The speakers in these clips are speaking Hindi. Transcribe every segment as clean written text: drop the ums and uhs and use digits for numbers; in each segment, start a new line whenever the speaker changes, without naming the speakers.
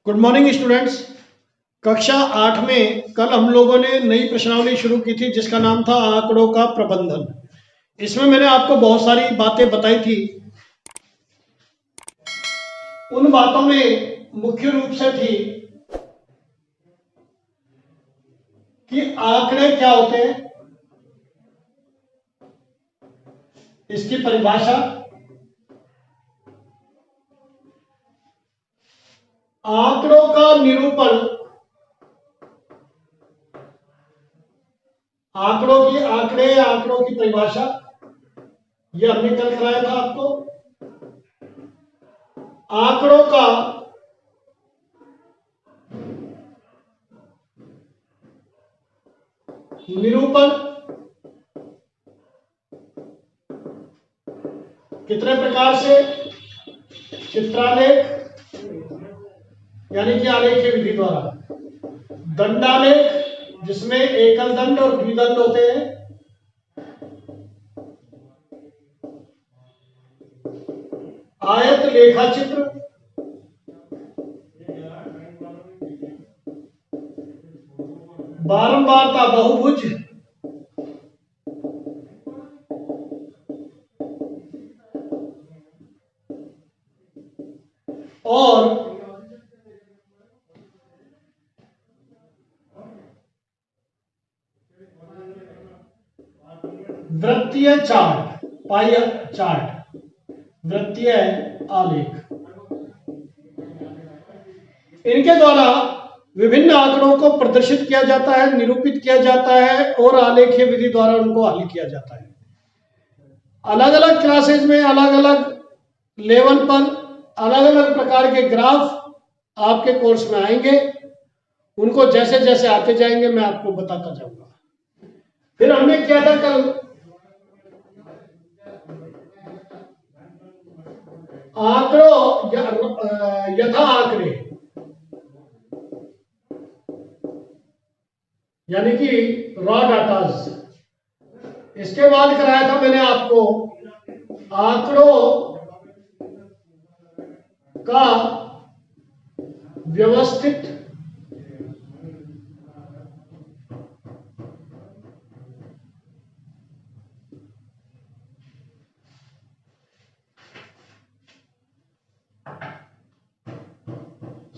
Good morning students. कक्षा 8 में कल हम लोगों ने नई प्रश्नावली शुरू की थी जिसका नाम था आंकड़ों का प्रबंधन। इसमें मैंने आपको बहुत सारी बातें बताई थी। उन बातों में मुख्य रूप से थी कि आंकड़े क्या होते हैं, इसकी परिभाषा, आंकड़ों का निरूपण, आंकड़ों की परिभाषा, यह हमने कल कराया था आपको। आंकड़ों का निरूपण कितने प्रकार से, चित्रालेख यानी कि आलेख्य विधि द्वारा, दंडालेख जिसमें एकल दंड और द्विदंड होते हैं, आयत लेखा चित्र, बारंबारता बहुभुज, और वृत्तीय चार्ट, पाई चार्ट, वृत्तीय आलेख। इनके द्वारा विभिन्न आंकड़ों को प्रदर्शित किया जाता है, निरूपित किया जाता है और आलेखीय विधि द्वारा उनको हल किया जाता है। अलग अलग क्लासेज में अलग अलग लेवल पर अलग अलग प्रकार के ग्राफ आपके कोर्स में आएंगे। उनको जैसे जैसे आते जाएंगे मैं आपको बताता जाऊंगा। फिर हमने किया था कल आंकड़ों यथा आंकड़े, यानी कि रॉ डाटाज। इसके बाद कराया था मैंने आपको आंकड़ों का व्यवस्थित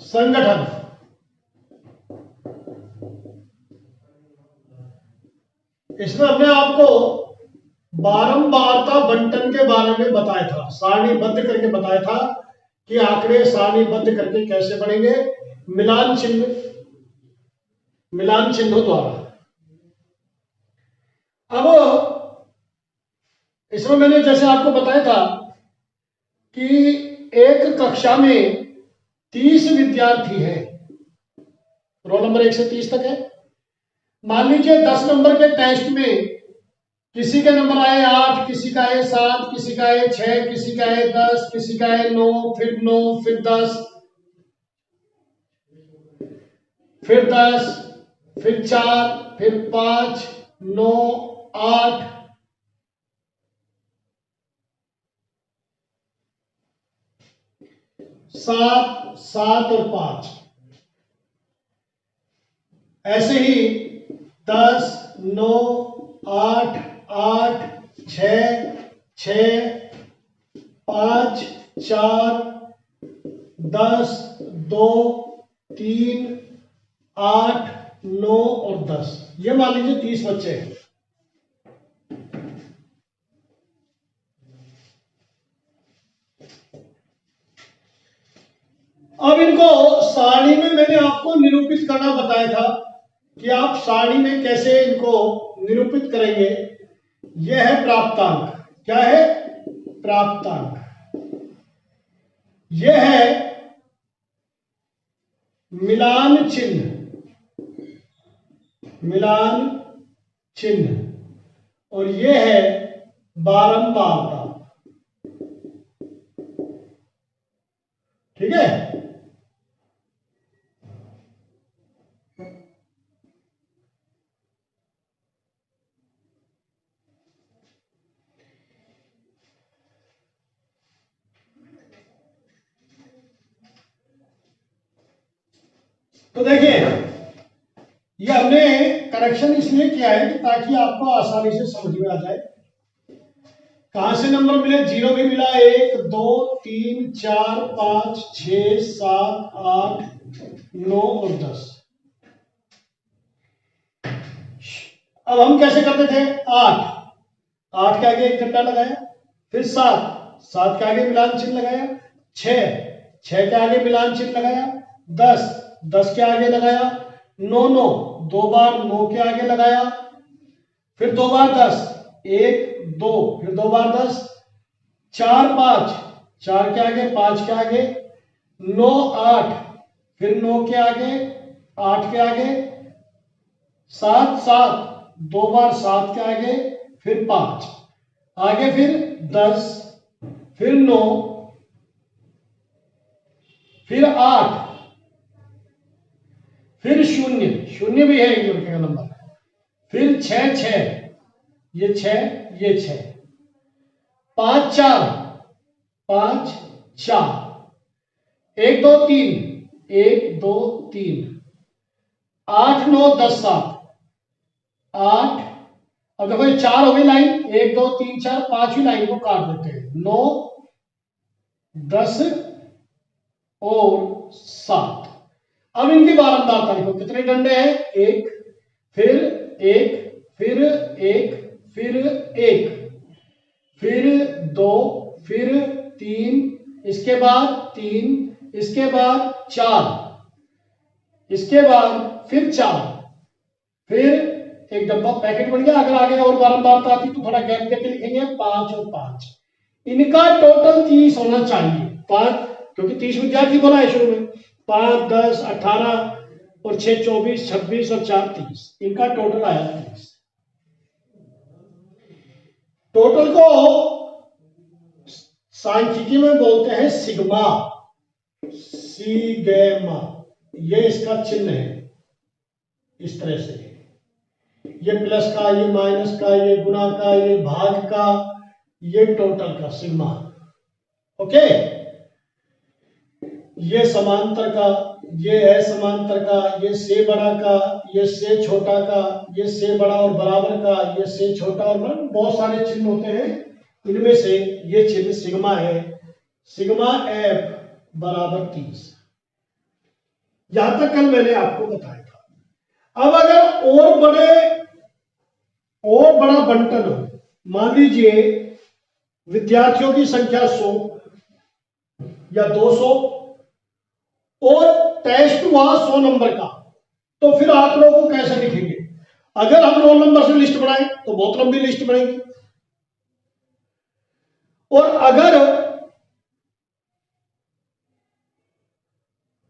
संगठन। इसमें हमने आपको बारंबारता बंटन के बारे में बताया था, सारणीबद्ध करके बताया था कि आंकड़े सारणीबद्ध करके कैसे बनेंगे, मिलान चिन्हों द्वारा। अब इसमें मैंने जैसे आपको बताया था कि एक कक्षा में 30 विद्यार्थी हैं, रोल नंबर 1 से 30 तक है। मान लीजिए 10 नंबर के टेस्ट में किसी के नंबर आए 8, किसी का आए 7, किसी का आए 6, किसी का आए 10, किसी का आए 9, फिर 10, फिर 10, फिर 4, फिर 5, 9, 8, 7, 7 और 5, ऐसे ही 10, 9, 8, 8, 6, 6, 5, 4, 10, 2, 3, 8, 9 और 10, ये मान लीजिए 30 बच्चे हैं। अब इनको सारणी में मैंने आपको निरूपित करना बताया था कि आप सारणी में कैसे इनको निरूपित करेंगे। यह है प्राप्तांक। क्या है? प्राप्तांक। यह है मिलान चिन्ह, और यह है बारंबारता। ठीक है? तो देखिए, ये हमने करेक्शन इसलिए किया है कि ताकि आपको आसानी से समझ में आ जाए। कहां से नंबर मिले? 0 भी मिला, 1 2 3 4 5 6 7 8 9 और 10। अब हम कैसे करते थे? 8 के आगे एक घंटा लगाया, फिर 7 के आगे मिलान चिन्ह लगाया, 6 के आगे मिलान चिन्ह लगाया, 10 के आगे लगाया, 9 दो बार 9 के आगे लगाया, फिर 2 बार 10, 1 2, फिर 2 बार 10, 4 5, 4 के आगे 5 के आगे, 9 8, फिर 9 के आगे 8 के आगे, 7 7, 2 बार 7 के आगे, फिर 5 आगे, फिर 10, फिर 9, फिर 8, फिर 0 भी है एक जोड़ का नंबर, फिर 6 ये 6 ये 6, 5 4 5 4, 1 2 3 1 2 3, 8 9 10 7 8। अब देखो ये 4 हो गई लाइन, 1 2 3 4, 5वीं लाइन को काट देते हैं, 9 10 और 7। अब इनकी बारंबारता लिखो, कितने डंडे हैं? 1, फिर 1, फिर 1, फिर 1, फिर 2, फिर 3, इसके बाद 3, इसके बाद 4, इसके बाद फिर 4, फिर एक डब्बा पैकेट बन गया। अगर आगे और बारंबारता आती तो थोड़ा गैप देके लिखेंगे, 5 और 5। इनका टोटल 30 होना चाहिए, 5, क्योंकि 30 विद्यार्थी बोला है शुरू में, 5 10 18 और 6 24 26 और 4 30, इनका टोटल आया 30। टोटल को सांख्यिकी में बोलते हैं सिग्मा, सिग्मा, ये इसका चिन्ह है। इस तरह से ये प्लस का, ये माइनस का, ये गुणा का, ये भाग का, ये टोटल का सिग्मा। ओके, ये समांतर का, ये है समांतर का, ये से बड़ा का, ये से छोटा का, ये से बड़ा और बराबर का, ये से छोटा और बराबर, बहुत सारे चिन्ह होते हैं, इनमें से ये चिन्ह सिग्मा है। सिग्मा एफ बराबर 30। यहां तक कल मैंने आपको बताया था। अब अगर और बड़ा बंटन हो, मान लीजिए विद्यार्थियों की संख्या 100 या 200 और टेस्ट हुआ 100 नंबर का, तो फिर आंकड़ों को कैसे लिखेंगे? अगर हम रोल नंबर से लिस्ट बनाएं तो बहुत लंबी लिस्ट बनेगी, और अगर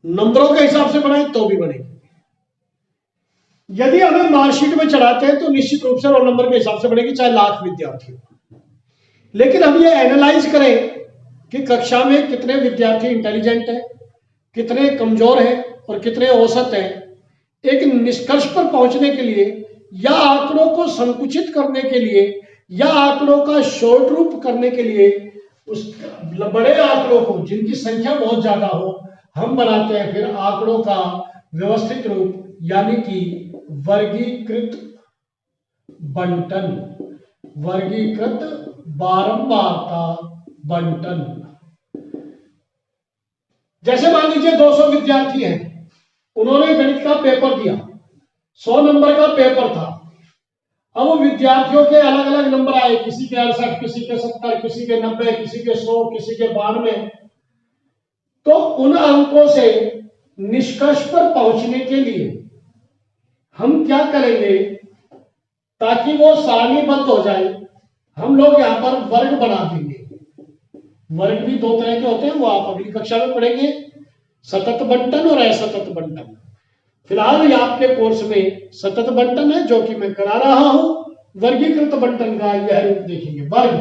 नंबरों के हिसाब से बनाएं तो भी बनेगी। यदि हमें मार्कशीट में चढ़ाते हैं तो निश्चित रूप से रोल नंबर के हिसाब से बनेगी, चाहे लाख विद्यार्थी हो। लेकिन हम ये एनालाइज करें कि कक्षा में कितने विद्यार्थी इंटेलिजेंट हैं, कितने कमजोर हैं और कितने औसत हैं। एक निष्कर्ष पर पहुंचने के लिए या आंकड़ों को संकुचित करने के लिए या आंकड़ों का शॉर्ट रूप करने के लिए उस बड़े आंकड़ों को, जिनकी संख्या बहुत ज्यादा हो, हम बनाते हैं फिर आंकड़ों का व्यवस्थित रूप, यानी कि वर्गीकृत बंटन, वर्गीकृत बारंबारता बंटन। जैसे मान लीजिए 200 विद्यार्थी हैं, उन्होंने गणित का पेपर दिया, 100 नंबर का पेपर था। अब विद्यार्थियों के अलग अलग नंबर आए, किसी के 68, किसी के 70, किसी के 90, किसी के 100, किसी के 92। तो उन अंकों से निष्कर्ष पर पहुंचने के लिए हम क्या करेंगे ताकि वो सारणीबद्ध हो जाए? हम लोग यहां पर वर्ग बना देंगे। वर्ग भी 2 तरह के होते हैं, वो आप अगली कक्षा में पढ़ेंगे, सतत बंटन और असतत बंटन। फिलहाल आपके कोर्स में सतत बंटन है जो कि मैं करा रहा हूं। वर्गीकृत बंटन का यह रूप देखेंगे। वर्ग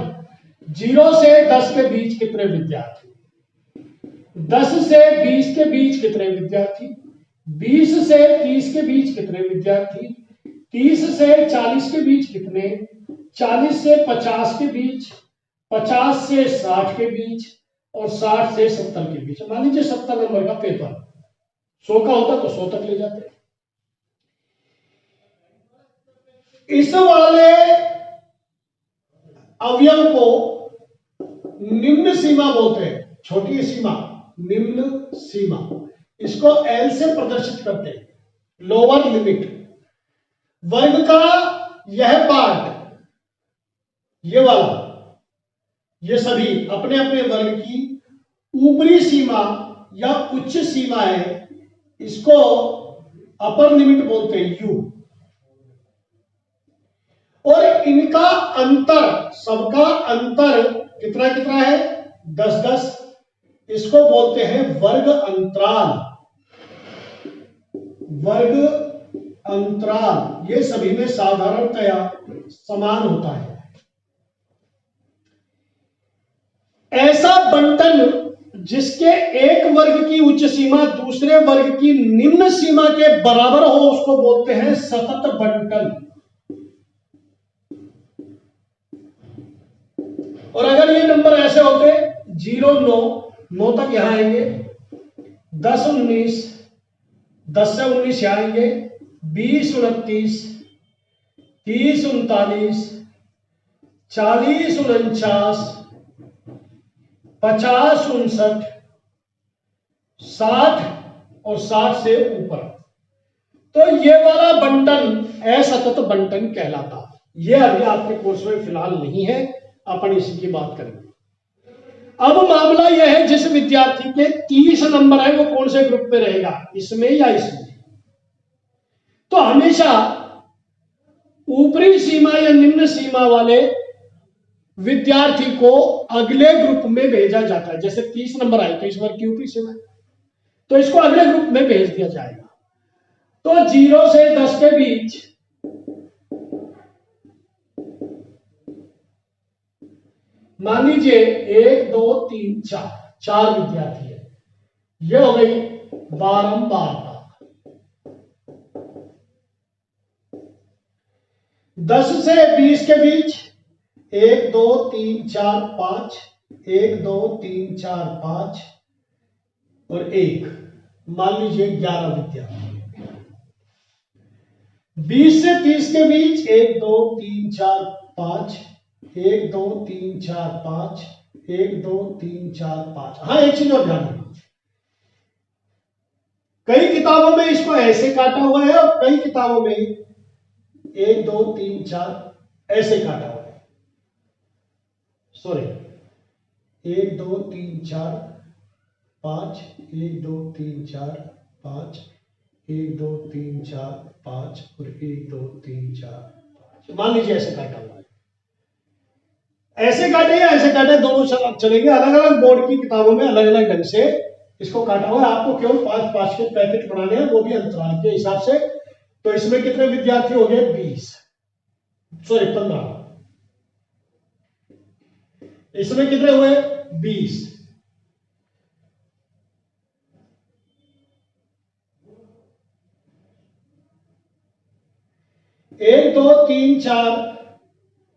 0 से 10 के बीच कितने विद्यार्थी, 10 से 20 के बीच कितने विद्यार्थी, 20 से 30 के बीच कितने विद्यार्थी, 30 से 40 के बीच कितने, 40 से 50 के बीच, 50 से 60 के बीच और 60 से 70 के बीच। मान लीजिए 70 नंबर का पेपर, 100 का होता तो 100 तक ले जाते। इस वाले अवयव को निम्न सीमा बोलते हैं, छोटी सीमा निम्न सीमा, इसको एल से प्रदर्शित करते हैं, लोअर लिमिट। वर्ग का यह पार्ट, ये वाला, ये सभी अपने अपने वर्ग की ऊपरी सीमा या उच्च सीमा है, इसको अपर लिमिट बोलते हैं, यू। और इनका अंतर, सबका अंतर कितना कितना है, 10-10, इसको बोलते हैं वर्ग अंतराल। वर्ग अंतराल ये सभी में साधारणतया समान होता है। ऐसा बंटन जिसके एक वर्ग की उच्च सीमा दूसरे वर्ग की निम्न सीमा के बराबर हो, उसको बोलते हैं सतत बंटन। और अगर ये नंबर ऐसे होते 0, 9, 9 तक यहां आएंगे, 10, 19, 10 से 19 यहां आएंगे, 20, 29, 30, 39, 40, 49, 50, 59, 60 और 60 से ऊपर, तो ये वाला बंटन असतत बंटन कहलाता। ये अभी आपके कोर्स में फिलहाल नहीं है, अपन इसी की बात करेंगे। अब मामला यह है, जिस विद्यार्थी के 30 नंबर है वो कौन से ग्रुप में रहेगा, इसमें या इसमें? तो हमेशा ऊपरी सीमा या निम्न सीमा वाले विद्यार्थी को अगले ग्रुप में भेजा जाता है। जैसे 30 नंबर आए तो इस वर्ग की ऊपरी सीमा है, तो इसको अगले ग्रुप में भेज दिया जाएगा। तो 0 से 10 के बीच मान लीजिए 1, 2, 3, 4, 4 विद्यार्थी है, यह हो गई बारंबारता। 10 से 20 के बीच 1, 2, 3, 4, 5, 1, 2, 3, 4, 5 और 1, मान लीजिए 11 विद्यार्थी। 20 से 30 के बीच 1, 2, 3, 4, 5, 1, 2, 3, 4, 5, 1, 2, 3, 4, 5। हाँ, एक चीज और ध्यान रखना, कई किताबों में इसको ऐसे काटा हुआ है और कई किताबों में 1, 2, 3, 4 ऐसे काटा हुआ है। सॉरी, 1, 2, 3, 4, 5, 1, 2, 3, 4, 5, 1, 2, 3, 4, 5 और 1, 2, 3, 4, 5, मान लीजिए ऐसे काटा हुआ है। ऐसे काटे या ऐसे काटे, दोनों चलेंगे। अलग अलग बोर्ड की किताबों में अलग अलग ढंग से इसको काटा हुआ है। आपको केवल 5-5 के पैकेट बनाने हैं, वो भी अंतराल के हिसाब से। तो इसमें कितने विद्यार्थी हो गए, 20, सॉरी 15। इसमें कितने हुए, 20। एक, 2, 3, 4,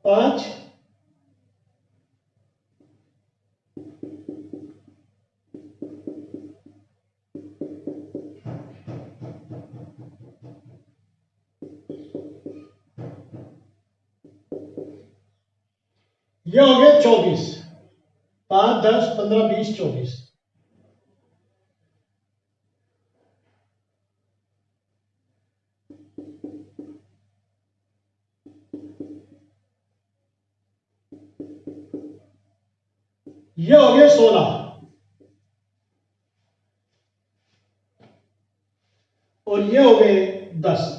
5, ये हो गए 24। 5, 10, 15, 20, 24। ये हो गए 16 और ये हो गए 10।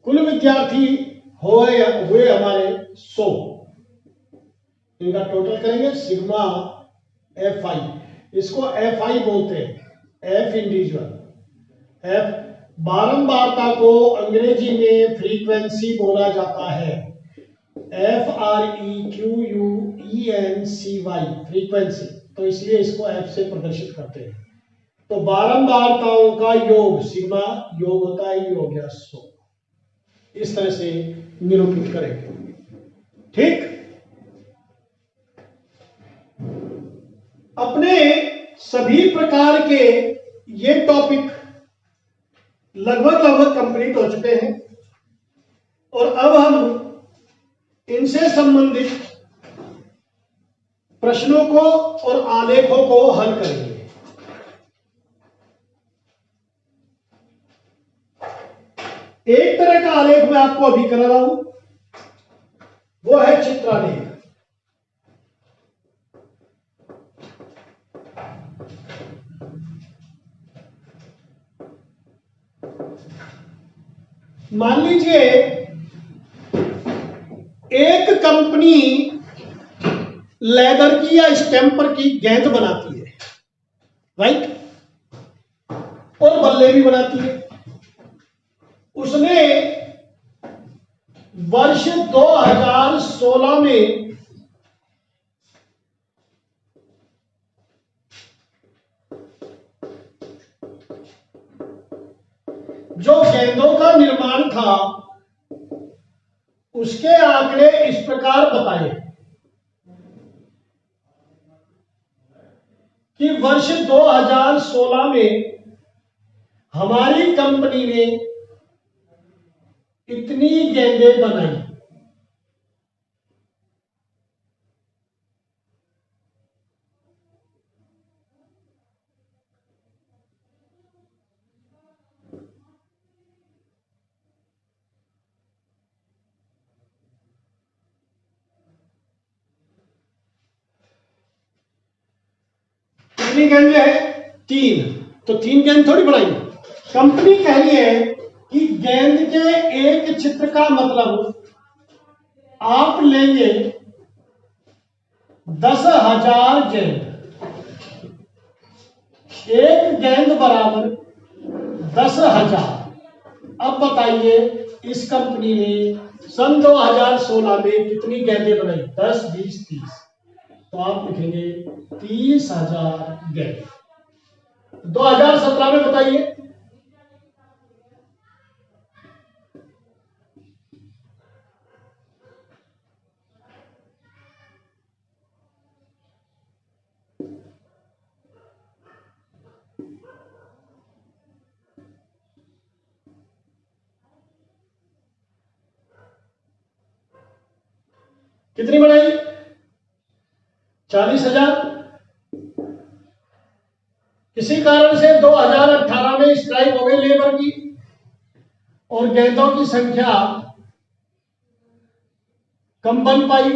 कुल विद्यार्थी हुए हमारे 100। इनका टोटल करेंगे, सिग्मा FI, इसको FI बोलते हैं, F इंडिविजुअल। F बारंबारता को अंग्रेजी में फ्रीक्वेंसी बोला जाता है, FREQUENCY, फ्रीक्वेंसी। तो इसलिए इसको F से प्रदर्शित करते हैं। तो बारंबारताओं का योग, सिग्मा योग होता है, ये हो गया 100। इस तरह से निरूपित करेंगे, ठीक। अपने सभी प्रकार के ये टॉपिक लगभग कंप्लीट हो चुके हैं और अब हम इनसे संबंधित प्रश्नों को और आलेखों को हल करेंगे। एक तरह का आलेख मैं आपको अभी करा रहा हूं, वो है चित्रालेख। मान लीजिए एक कंपनी लेदर की या स्टैम्पर की गेंद बनाती है, राइट, और बल्ले भी बनाती है। उसने वर्ष 2016 में जो गेंदों का निर्माण था उसके आंकड़े इस प्रकार बताए कि वर्ष 2016 में हमारी कंपनी ने इतनी गेंदें बनाई। कितनी गेंदें हैं? 3। तो 3 गेंद थोड़ी बनाई। कंपनी कह रही है कि गेंद के एक चित्र का मतलब आप लेंगे 10,000 गेंद। एक गेंद बराबर 10,000। अब बताइए इस कंपनी ने सन 2016 में कितनी गेंदें बनाई? 10, 20, 30। तो आप लिखेंगे 30,000 गेंद। 2017 में बताइए कितनी बनाई? 40,000। किसी कारण से 2018 में स्ट्राइक हो गई लेबर की और गेंदों की संख्या कम बन पाई।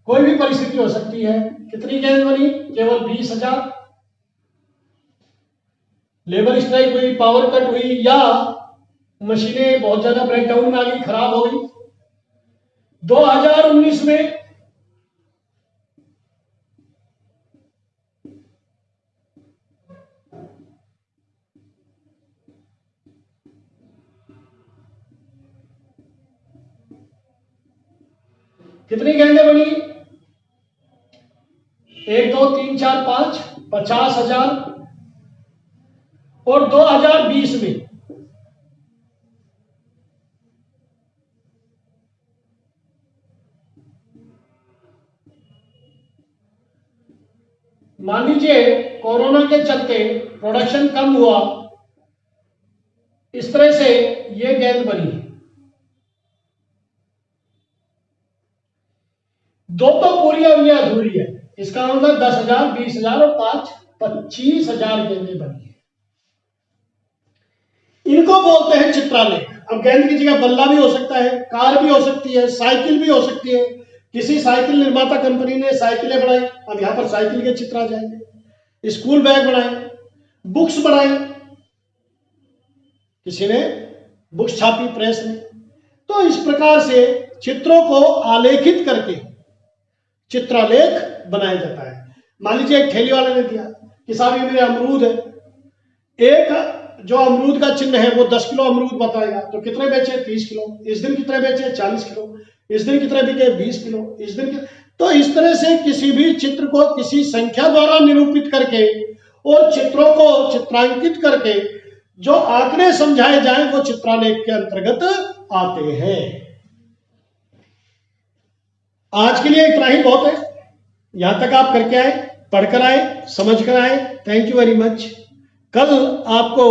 कोई भी परिस्थिति हो सकती है। कितनी गेंद बनी? केवल 20,000। लेबर स्ट्राइक हुई, पावर कट हुई, या मशीनें बहुत ज्यादा ब्रेकडाउन में आ गई, खराब हो गई। 2019 में कितनी गेंदें बनी? 1, 2, 3, 4, 5, 50,000। और 2020 में मान लीजिए कोरोना के चलते प्रोडक्शन कम हुआ, इस तरह से ये गेंद बनी। दो तो पूरी और ये अधूरी है। इसका मतलब 10,000, 20,000 और 5, 25,000 गेंदें बनी है। इनको बोलते हैं चित्रालेख। अब गेंद की जगह बल्ला भी हो सकता है, कार भी हो सकती है, साइकिल भी हो सकती है। किसी साइकिल निर्माता कंपनी ने साइकिलें बनाई, अब यहां पर साइकिल के चित्र आ जाएंगे। स्कूल बैग बनाए, बुक्स बनाई, किसी ने बुक्स छापी प्रेस में। तो इस प्रकार से चित्रों को आलेखित करके चित्रालेख बनाया जाता है। मान लीजिए एक ठेली वाले ने दिया कि साहब ये मेरे अमरूद है, एक जो अमरूद का चिन्ह है वो 10 किलो अमरूद बताएगा, तो कितने बेचे? 30 किलो। इस दिन कितने बेचे? 40 किलो। इस दिन कितने बिके? 20 किलो। इस दिन तो इस तरह से किसी भी चित्र को किसी संख्या द्वारा निरूपित करके और चित्रों को चित्रांकित करके जो आंकड़े समझाए जाएं वो चित्रालेख के अंतर्गत आते हैं। आज के लिए इतना ही बहुत है। यहां तक आप करके आए, पढ़कर आए, समझ कर आए, थैंक यू वेरी मच। कल आपको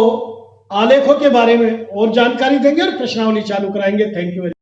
आलेखों के बारे में और जानकारी देंगे और प्रश्नावली चालू कराएंगे। Thank you very